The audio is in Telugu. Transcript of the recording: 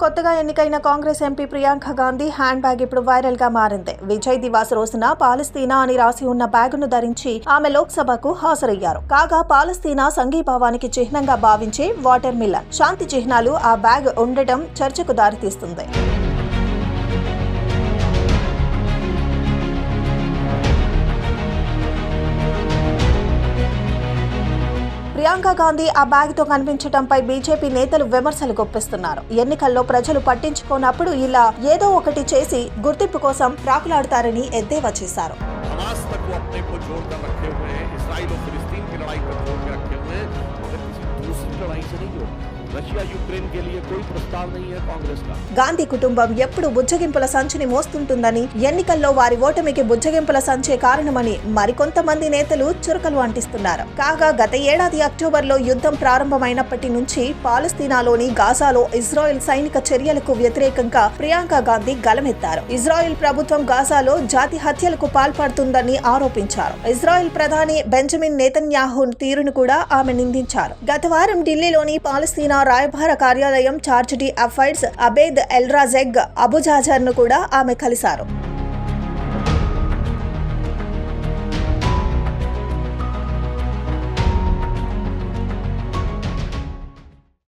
కొత్తగా ఎన్నికైన Congress MP Priyanka Gandhi hand bag ఇప్పుడు వైరల్ గా మారింది. విజయ్ దివాస్ రోజున పాలస్తీనా అని రాసి ఉన్న బ్యాగును ధరించి ఆమె లోక్సభకు హాజరయ్యారు. కాగా పాలస్తీనా సంఘీభావానికి చిహ్నంగా భావించే వాటర్ మిలన్ శాంతి చిహ్నాలు ఆ బ్యాగ్ ఉండటం చర్చకు దారితీస్తుంది. ప్రియాంక గాంధీ ఆ బ్యాగ్ తో కనిపించడంపై బీజేపీ నేతలు విమర్శలు గుప్పిస్తున్నారు. ఎన్నికల్లో ప్రజలు పట్టించుకోనప్పుడు ఇలా ఏదో ఒకటి చేసి గుర్తింపు కోసం ప్రాకులాడతారని ఎద్దేవా చేశారు. గాంధీ కుటుంబం ఎప్పుడు బుజ్జగింపుల సంచిని మోస్తుంటుందని, ఎన్నికల్లో వారి ఓటమికి బుజ్జగింపుల సంచే కారణమని మరికొంతమంది నేతలు చురకలు అంటిస్తున్నారు. కాగా గత ఏడాది అక్టోబర్లో యుద్ధం ప్రారంభమైనప్పటి నుంచి పాలస్తీనాలోని గాజాలో ఇజ్రాయెల్ సైనిక చర్యలకు వ్యతిరేకంగా ప్రియాంక గాంధీ గలమెత్తారు. ఇజ్రాయెల్ ప్రభుత్వం గాజాలో జాతి హత్యలకు పాల్పడుతుందని ఆరోపించారు. ఇజ్రాయెల్ ప్రధాని బెంజమిన్ నెతన్యాహు తీరును కూడా ఆమె నిందించారు. గత వారం ఢిల్లీలోని పాలస్తీనా రాయబార కార్యాలయం చార్జ్ డి అఫైర్స్ అబేద్ ఎల్రాజెగ్ అబుజాజర్ ను కూడా ఆమె కలిశారు.